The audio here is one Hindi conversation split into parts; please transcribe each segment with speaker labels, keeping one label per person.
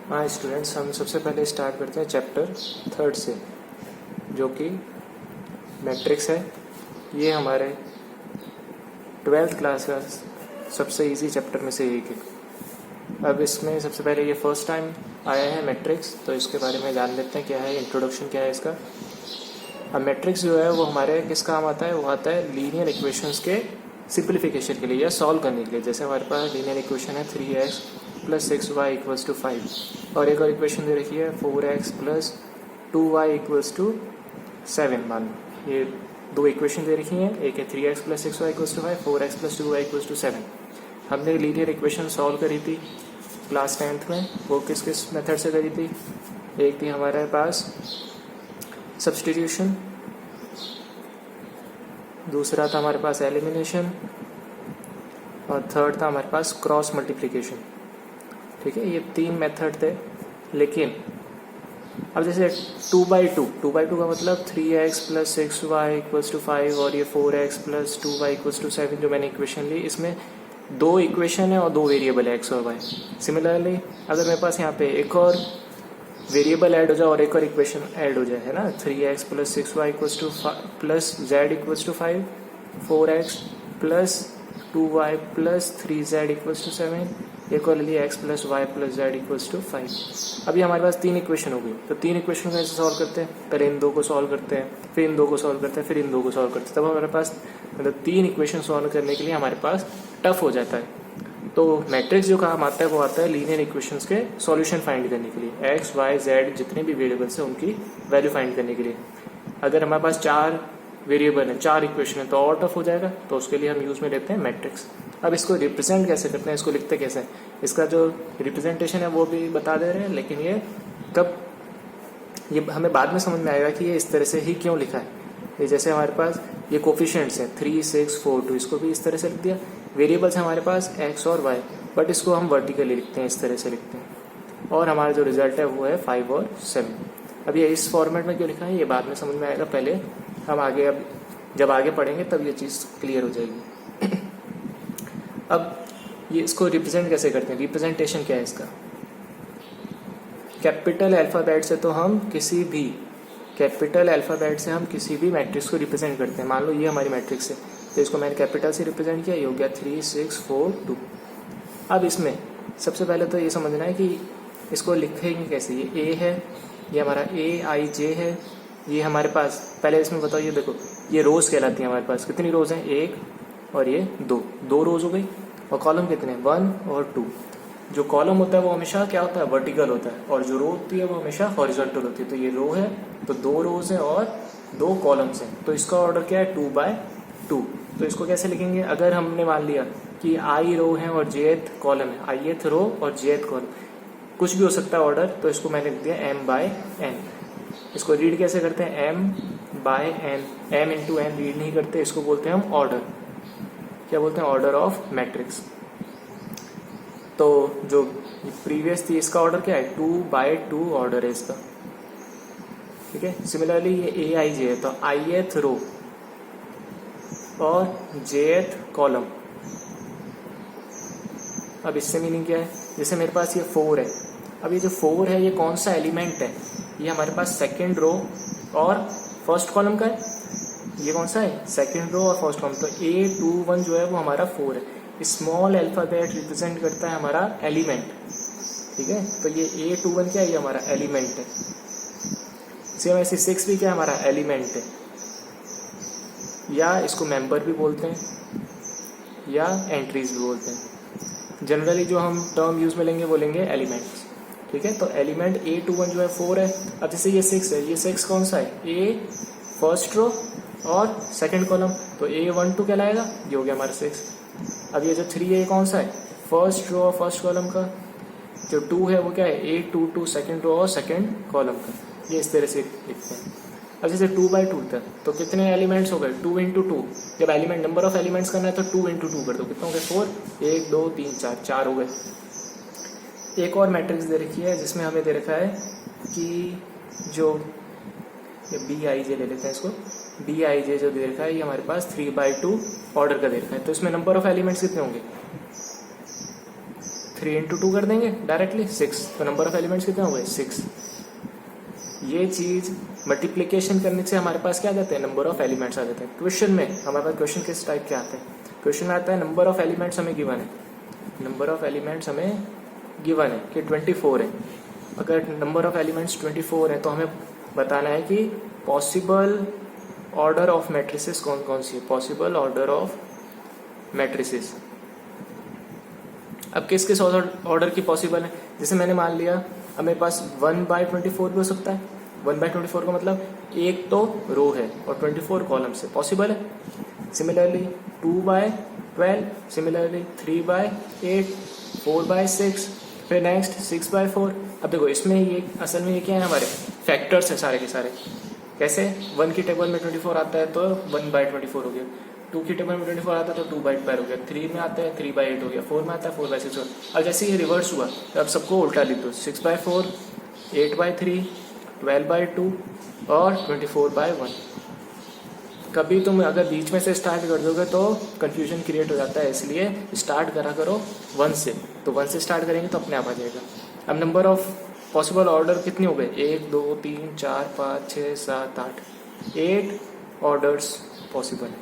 Speaker 1: हाँ स्टूडेंट्स, हम सबसे पहले स्टार्ट करते हैं चैप्टर 3 से, जो कि मैट्रिक्स है। ये हमारे 12th क्लास का सबसे इजी चैप्टर में से एक है। अब इसमें सबसे पहले ये फर्स्ट टाइम आया है मैट्रिक्स, तो इसके बारे में जान लेते हैं क्या है, इंट्रोडक्शन क्या है इसका। अब मैट्रिक्स जो है वो हमारे किस काम आता है, वो आता है लीनियर इक्वेशंस के सिंप्लीफिकेशन के लिए या सॉल्व करने के लिए। जैसे हमारे पास लीनियर इक्वेशन है 3x + 6y = 5 और एक और इक्वेशन दे रखी है 4x + 2y = 7। मान लो ये दो इक्वेशन दे रखी हैं, एक है 3x + 6y = 5, 4x + 2y = 7। हमने लीनियर इक्वेशन सॉल्व करी थी क्लास 10th में। वो किस किस मेथड से करी थी? एक थी हमारे पास सब्स्टिट्यूशन, दूसरा था हमारे पास एलिमिनेशन और थर्ड था हमारे पास क्रॉस मल्टीप्लिकेशन। ठीक है, ये 3 मेथड थे। लेकिन अब जैसे 2/2 का मतलब 3x + 6y = 5 और ये 4x + 2y = 7 जो मैंने इक्वेशन ली, इसमें 2 इक्वेशन है और 2 वेरिएबल है x और y। सिमिलरली अगर मेरे पास यहाँ पे एक और वेरिएबल ऐड हो जाए और एक और इक्वेशन ऐड हो जाए, है ना, 3x + 6y + z = 5, 4x + 2y + 3z = 7, एक और लिए x + y + z = 5। अभी हमारे पास 3 इक्वेशन हो गई, तो 3 इक्वेशन को कैसे सॉल्व करते हैं? पहले इन 2 को सॉल्व करते हैं, फिर इन 2 को सॉल्व करते हैं, फिर इन 2 को सॉल्व करते हैं। तब हमारे पास मतलब 3 इक्वेशन सॉल्व करने के लिए हमारे पास टफ हो जाता है। तो मैट्रिक्स जो काम आता है वो आता है लीनियर इक्वेशंस के सॉल्यूशन फाइंड करने के लिए, x, y, z जितने भी वेरिएबल्स हैं उनकी वैल्यू फाइंड करने के लिए। अगर हमारे पास 4 वेरिएबल है, 4 इक्वेशन है, तो और टफ हो जाएगा। तो उसके लिए हम यूज़ में लेते हैं मैट्रिक्स। अब इसको रिप्रेजेंट कैसे करते हैं, इसको लिखते कैसे हैं, इसका जो रिप्रेजेंटेशन है वो भी बता दे रहे हैं। लेकिन ये हमें बाद में समझ में आएगा कि ये इस तरह से ही क्यों लिखा है। ये जैसे हमारे पास ये कोफिशिएंट्स हैं 3, 6, 4, 2, इसको भी इस तरह से लिख दिया। वेरिएबल्स हैं हमारे पास x और y, बट इसको हम वर्टिकली लिखते हैं, इस तरह से लिखते हैं। और हमारा जो रिजल्ट है वो है 5 और 7। अब ये इस फॉर्मेट में क्यों लिखा है ये बाद में समझ में आएगा। पहले हम अब जब आगे पढ़ेंगे तब ये चीज़ क्लियर हो जाएगी। अब ये इसको रिप्रेजेंट कैसे करते हैं, रिप्रेजेंटेशन क्या है इसका? कैपिटल अल्फ़ाबेट से हम किसी भी मैट्रिक्स को रिप्रेजेंट करते हैं। मान लो ये हमारी मैट्रिक्स है, तो इसको मैंने कैपिटल से रिप्रेजेंट किया, ये हो गया 3, 6, 4, 2। अब इसमें सबसे पहले तो ये समझना है कि इसको लिखेंगे कैसे। ये A है, ये हमारा AIJ है। ये हमारे पास पहले इसमें बताओ, ये देखो ये रोज कहलाती है हमारे पास। कितनी रोज हैं? 1 और ये 2 रोज हो गई। और कॉलम कितने? 1 और 2। जो कॉलम होता है वो हमेशा क्या होता है? वर्टिकल होता है, और जो रो होती है वो हमेशा हॉरिजॉन्टल होती है। तो ये रो है, तो 2 रोज है और 2 कॉलम्स हैं, तो इसका ऑर्डर क्या है? 2/2। तो इसको कैसे लिखेंगे? अगर हमने मान लिया कि i रो है और jth कॉलम है, ith रो और jth कॉलम, कुछ भी हो सकता है ऑर्डर, तो इसको मैंने लिख दिया m/n। इसको रीड कैसे करते हैं? m/n, m × n रीड नहीं करते, इसको बोलते हैं हम ऑर्डर। क्या बोलते हैं? Order of matrix. तो जो प्रीवियस थी इसका ऑर्डर क्या है? 2/2 ऑर्डर है इसका। ठीक है। सिमिलरली ये AIJ है, तो ith रो और jth कॉलम। अब इससे मीनिंग क्या है? जैसे मेरे पास ये 4 है, अब ये जो 4 है ये कौन सा एलिमेंट है? ये हमारे पास सेकंड रो और फर्स्ट कॉलम का है। ये कौन सा है? सेकंड रो और फर्स्ट कॉलम। तो A21 जो है वो हमारा 4 है। स्मॉल अल्फाबेट रिप्रेजेंट करता है हमारा एलिमेंट। ठीक है, तो ये A21 क्या है? ये हमारा एलिमेंट है। सेम ऐसे 6 भी क्या है? हमारा एलिमेंट है, या इसको मेंबर भी बोलते हैं या एंट्रीज भी बोलते हैं। जनरली जो हम टर्म यूज में लेंगे वो लेंगे एलिमेंट्स। ठीक है, तो एलिमेंट A21 जो है 4 है। अब जैसे ये 6 है, ये 6 कौन सा है? A फर्स्ट रो और सेकंड कॉलम, तो A12 कहलाएगा। ये हो गया हमारा 6। अब ये जो 3 है ये कौन सा है? फर्स्ट रो और फर्स्ट कॉलम का। जो 2 है वो क्या है? A22 सेकंड रो और सेकंड कॉलम का। ये इस तरह से लिखते हैं। अब जैसे 2/2 था, तो कितने एलिमेंट्स हो गए? 2 × 2। जब एलिमेंट नंबर ऑफ एलिमेंट्स करना है तो 2 × 2 कर दो। कितना हो गए? 4। 1, 2, 3, 4 हो गए। एक और मैट्रिक्स दे रखी है जिसमें हमें दे रखा है कि जो ये BIJ ले लेते हैं इसको। BIJ जो दे रखा है ये हमारे पास 3/2 ऑर्डर का दे रखा है। तो इसमें नंबर ऑफ एलिमेंट्स कितने होंगे? 3 इंटू 2 कर देंगे डायरेक्टली 6, तो नंबर ऑफ एलिमेंट्स कितने हो गए 6। ये चीज़ मल्टीप्लिकेशन करने से हमारे पास क्या आ जाते हैं, नंबर ऑफ एलिमेंट्स आ जाते हैं। क्वेश्चन में हमारे पास क्वेश्चन किस टाइप के आते हैं, क्वेश्चन में आता है नंबर ऑफ एलिमेंट्स हमें गिवन है, नंबर ऑफ एलिमेंट्स हमें गिवन है कि 24 है। अगर नंबर ऑफ एलिमेंट्स 24 है तो हमें बताना है कि पॉसिबल ऑर्डर ऑफ मैट्रिसेस कौन कौन सी है, पॉसिबल ऑर्डर ऑफ मैट्रिसेस। अब किस किस ऑर्डर की पॉसिबल है, जैसे मैंने मान लिया अब मेरे पास 1/24 भी हो सकता है। 1/24 का मतलब एक तो रो है और 24 कॉलम से पॉसिबल है। सिमिलरली 2/12, सिमिलरली 3/8, 4/6, फिर नेक्स्ट 6/4। अब देखो इसमें ये असल में ये क्या है, हमारे फैक्टर्स हैं सारे के सारे। कैसे 1 की टेबल में 24 आता है तो 1/24 हो गया, 2 की टेबल में 24 आता है तो 2/12 हो गया, 3 में आता है 3/8 हो गया, 4 में आता है 4/6 हो गया। अब जैसे ये रिवर्स हुआ तो अब सबको उल्टा लिख दो, 6/4, 8/3, 12/2 और 24/1। कभी तुम अगर बीच में से स्टार्ट कर दोगे तो कंफ्यूजन क्रिएट हो जाता है, इसलिए स्टार्ट करा करो 1 से, तो 1 से स्टार्ट करेंगे तो अपने आप आ जाएगा। अब नंबर ऑफ पॉसिबल ऑर्डर कितने हो गए, 1 2 3 4 5 6 7 8, 8 ऑर्डर्स पॉसिबल है।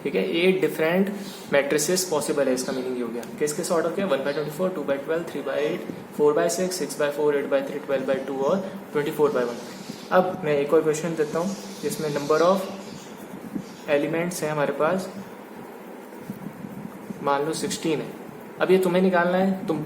Speaker 1: ठीक है, 8 डिफरेंट मैट्रिसेस पॉसिबल है, इसका मीनिंग ये हो गया। किस किस ऑर्डर के, 1/24, 2/12, 3/8, 4/6, 6/4, 8/3, 12/2 और 24/1। अब मैं एक और क्वेश्चन देता हूँ जिसमें नंबर ऑफ एलिमेंट्स हैं हमारे पास, मान लो 16 है। अब ये तुम्हें निकालना है, तुम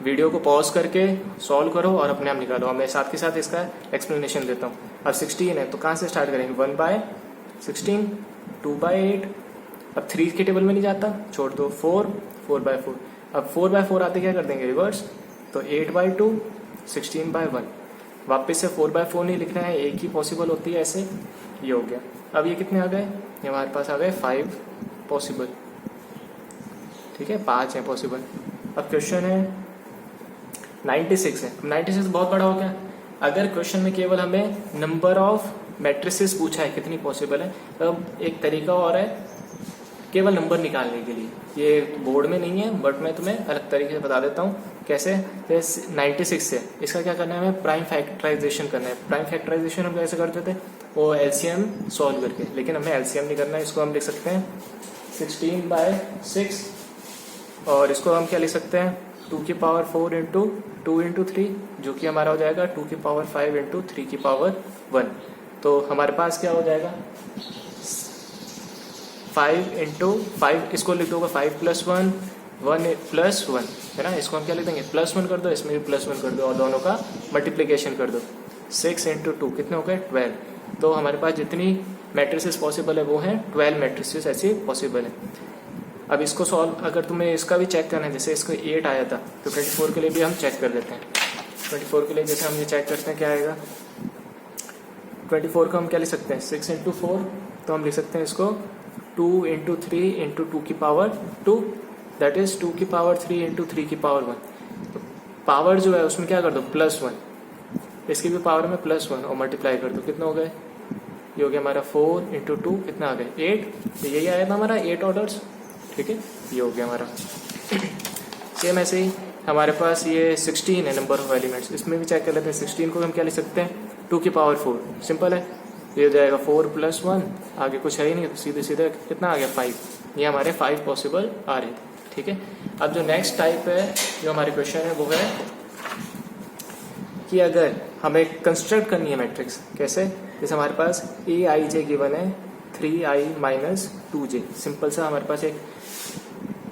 Speaker 1: वीडियो को पॉज करके सॉल्व करो और अपने आप निकालो। अब मैं साथ के साथ इसका एक्सप्लेनेशन देता हूँ। अब 16 है तो कहाँ से स्टार्ट करेंगे, 1/16, 2/8, अब 3 के टेबल में नहीं जाता, छोड़ दो, 4, 4/4। अब 4/4 आते क्या कर देंगे रिवर्स, तो 8/2, 16/1। वापस से 4/4 नहीं लिखना है, एक ही पॉसिबल होती है ऐसे, ये हो गया। अब ये कितने आ गए, ये हमारे पास आ गए 5 पॉसिबल। ठीक है, 5 है पॉसिबल। अब क्वेश्चन है 96 है। 96 बहुत बड़ा हो गया। अगर क्वेश्चन में केवल हमें नंबर ऑफ मैट्रिसेस पूछा है कितनी पॉसिबल है, तब एक तरीका और है केवल नंबर निकालने के लिए। ये बोर्ड में नहीं है बट मैं तुम्हें अलग तरीके से बता देता हूँ कैसे। जैसे 96 है, इसका क्या करना है, हमें प्राइम फैक्टराइजेशन करना है। प्राइम फैक्टराइजेशन हम कैसे करते थे, वो एलसीएम सॉल्व करके, लेकिन हमें एलसीएम नहीं करना है। इसको हम लिख सकते हैं 16/6 और इसको हम क्या लिख सकते हैं 2 की पावर 4 इंटू 2 इंटू 3, जो कि हमारा हो जाएगा 2 की पावर 5 इंटू 3 की पावर 1। तो हमारे पास क्या हो जाएगा 5 इंटू 5, इसको लिख दोगे 5 + 1, 1 + 1 है ना, इसको हम क्या लिख देंगे +1 कर दो, इसमें भी +1 कर दो और दोनों का मल्टीप्लिकेशन कर दो। 6 इंटू 2 कितने हो गए 12। तो हमारे पास जितनी मैट्रिसेस पॉसिबल है वो हैं 12 मैट्रिसेस ऐसी पॉसिबल है। अब इसको सॉल्व, अगर तुम्हें इसका भी चेक करना है, जैसे इसको 8 आया था तो 24 के लिए भी हम चेक कर देते हैं। 24 के लिए जैसे हम ये चेक करते हैं क्या आएगा, 24 को हम क्या लिख सकते हैं 6 इंटू 4, तो हम लिख सकते हैं इसको 2 इंटू 3 इंटू 2 की पावर 2, दैट इज 2 की पावर 3 इंटू 3 की पावर 1। तो पावर जो है उसमें क्या कर दो +1, इसकी भी पावर में +1 और मल्टीप्लाई कर दो, कितना हो गए, ये हो गया हमारा 4 इंटू 2 कितना आ गए 8। तो यही आया था हमारा 8 ऑर्डर्स। ठीक है, ये हो गया हमारा। सेम ऐसे ही हमारे पास ये 16 है नंबर ऑफ एलिमेंट्स, इसमें भी चेक कर लेते हैं। 16 को हम क्या लिख सकते हैं 2 की पावर 4, सिंपल है, ये हो जाएगा 4 + 1, आगे कुछ है ही नहीं, तो सीधे सीधे कितना आ गया 5। ये हमारे 5 पॉसिबल आ रहे थे। ठीक है, अब जो नेक्स्ट टाइप है जो हमारे क्वेश्चन है वो है कि अगर हमें कंस्ट्रक्ट करनी है मैट्रिक्स, कैसे, जैसे हमारे पास aij गिवन है 3i - 2j। सिंपल सा हमारे पास एक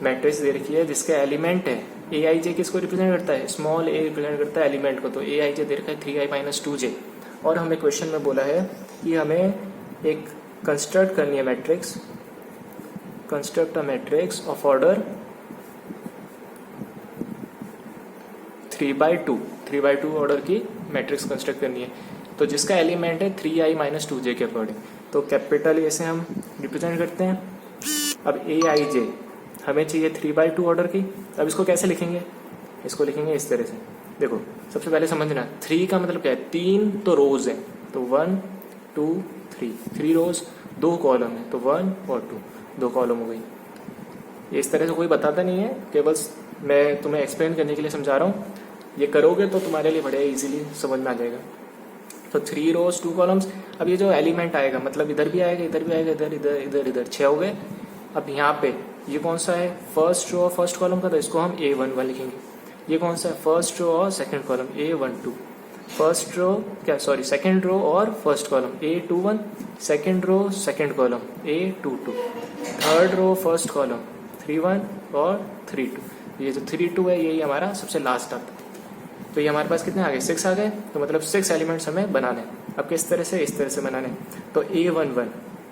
Speaker 1: मैट्रिक्स दे रखी है जिसके एलिमेंट है aij, किसको रिप्रेजेंट करता है, स्मॉल a रिप्रेजेंट करता है एलिमेंट को, तो aij दे रखा है 3i - 2j। और हमें क्वेश्चन में बोला है कि हमें एक कंस्ट्रक्ट करनी है matrix, construct a matrix of order 3/2 order की मैट्रिक्स कंस्ट्रक्ट करनी है, तो जिसका एलिमेंट है 3i - 2j के अकॉर्डिंग। तो कैपिटल ए से हम रिप्रेजेंट करते हैं। अब aij हमें चाहिए 3/2 ऑर्डर की। अब इसको कैसे लिखेंगे, इसको लिखेंगे इस तरह से। देखो सबसे पहले समझना 3 का मतलब क्या है, 3 तो रोज है, तो 1 2 3, 3 रोज, 2 कॉलम है, तो 1 और 2, 2 कॉलम हो गई। ये इस तरह से कोई बताता नहीं है, केवल मैं तुम्हें एक्सप्लेन करने के लिए समझा रहा हूँ। ये करोगे तो तुम्हारे लिए बड़े इजीली समझ में आ जाएगा। तो 3 रोज 2 कॉलम्स। अब ये जो एलिमेंट आएगा मतलब इधर भी आएगा, इधर भी आएगा, इधर इधर इधर इधर 6 हो गए। अब यहाँ पे ये कौन सा है, फर्स्ट रो और फर्स्ट कॉलम का, तो इसको हम A11 लिखेंगे। ये कौन सा है, फर्स्ट रो और second column A12। First row क्या सॉरी सेकंड रो और first column A21, second row second column A22, third row first column 31 और 32। ये जो 32 है यही हमारा सबसे लास्ट आता है। तो ये हमारे पास कितने आ गए, 6 आ गए। तो मतलब 6 एलिमेंट्स हमें बनाने। अब किस तरह से, इस तरह से बनाने। तो A11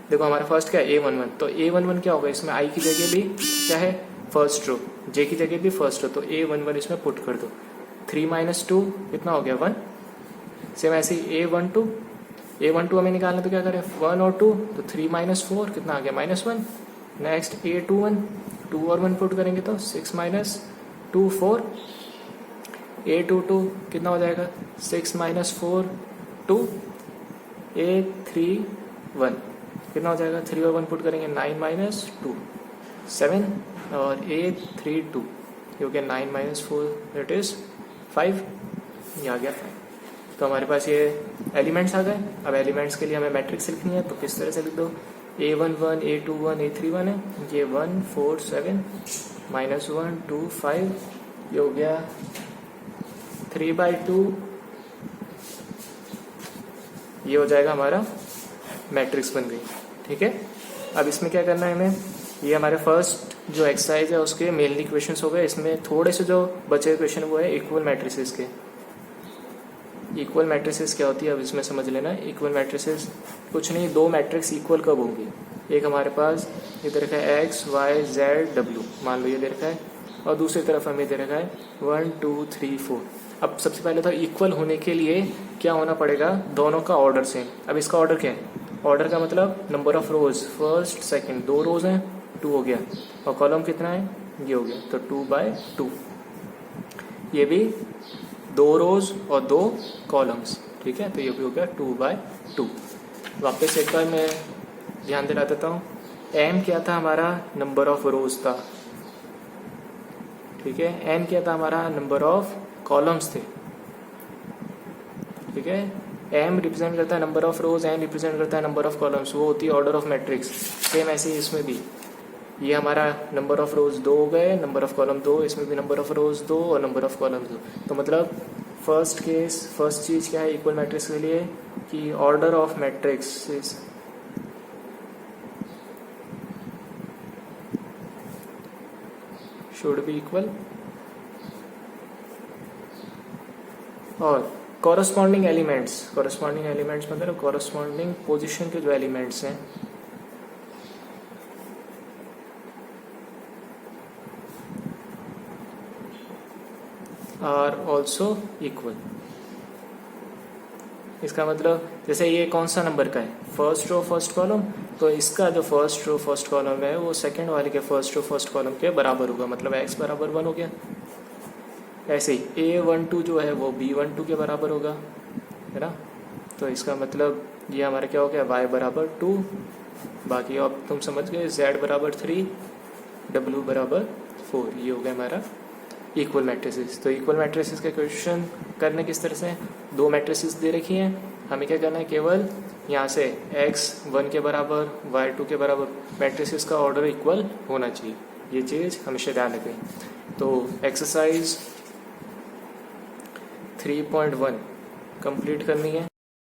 Speaker 1: देखो हमारा फर्स्ट क्या है A11, तो A11 क्या होगा, इसमें I की जगह भी क्या है फर्स्ट रो, J की जगह भी फर्स्ट रो, तो A11 इसमें पुट कर दो। 3 - 2 कितना हो गया 1। सेम ऐसे ही A12 हमें निकालना, तो क्या करें 1 और 2, तो 3 - 4 कितना आ गया -1। नेक्स्ट A21 2 और 1 पुट करेंगे तो 6 - 2 4। A22 कितना हो जाएगा 6 - 4 2। A31 कितना हो जाएगा 3 और 1 पुट करेंगे 9 - 2 7। और A32 ये हो गया 9 - 4 दैट इज 5। ये आ गया 5। तो हमारे पास ये एलिमेंट्स आ गए। अब एलिमेंट्स के लिए हमें मैट्रिक्स लिखनी है, तो किस तरह से लिख दो, A11 A21 A31 है, ये 1 4 7 -1 2 5, ये हो गया 3/2। ये हो जाएगा हमारा मैट्रिक्स बन गई। ठीक है, अब इसमें क्या करना है हमें, ये हमारे फर्स्ट जो एक्सरसाइज है उसके मेनली क्वेश्चंस हो गए। इसमें थोड़े से जो बचे क्वेश्चन वो है इक्वल मैट्रिसेस के। इक्वल मैट्रिसेस क्या होती है अब इसमें समझ लेना। इक्वल मैट्रिसेस कुछ नहीं, दो मैट्रिक्स इक्वल कब होंगी, एक हमारे पास ये दे रखा है X Y Z W, मान लो ये दे रखा है, और दूसरी तरफ हमें दे रखा है 1 2 3 4। अब सबसे पहले तो इक्वल होने के लिए क्या होना पड़ेगा, दोनों का ऑर्डर सेम। अब इसका ऑर्डर क्या है, ऑर्डर का मतलब number of rose, first second 2 रोज हैं 2 हो गया, और कॉलम कितना है ये हो गया, तो 2/2। ये भी 2 रोज और 2 कॉलम्स। ठीक है, तो ये भी हो गया 2/2। वापस एक बार मैं ध्यान दिला देता हूँ। M क्या था हमारा, नंबर ऑफ रोज था। ठीक है, N क्या था हमारा, नंबर ऑफ कॉलम्स थे। ठीक है, M रिप्रेजेंट करता है number of rose, N represent करता है नंबर ऑफ कॉलम्स, वो होती है ऑर्डर ऑफ मैट्रिक्स। सेम ऐसे ही इसमें भी, ये हमारा नंबर ऑफ रोज 2 हो गए, नंबर ऑफ कॉलम 2, इसमें भी नंबर ऑफ रोज 2 और नंबर ऑफ कॉलम 2। तो मतलब फर्स्ट केस, फर्स्ट चीज क्या है इक्वल मैट्रिक्स के लिए, कि order of matrix is should be equal, और कॉरस्पॉन्डिंग एलिमेंट्स मतलब कॉरस्पॉन्डिंग पोजीशन के जो एलिमेंट्स हैं आर ऑल्सो इक्वल। इसका मतलब जैसे ये कौन सा नंबर का है, फर्स्ट रो फर्स्ट कॉलम, तो इसका जो फर्स्ट रो फर्स्ट कॉलम है वो सेकंड वाले के फर्स्ट रो फर्स्ट कॉलम के बराबर होगा, मतलब x बराबर 1 हो गया। ऐसे ही A12 जो है वो B12 के बराबर होगा, है ना। तो इसका मतलब ये हमारा क्या हो गया, y बराबर 2, बाकी अब तुम समझ गए, z बराबर 3, w बराबर 4। ये हो गया हमारा इक्वल मैट्रिसेस। तो इक्वल मैट्रिसेस के क्वेश्चन करने किस तरह से, दो मैट्रिसेस दे रखी हैं, हमें क्या करना है, केवल यहाँ से x 1 के बराबर y 2 के बराबर, मैट्रिसेस का ऑर्डर इक्वल होना चाहिए, ये चीज़ हमेशा ध्यान रखें। तो एक्सरसाइज 3.1 कंप्लीट करनी है।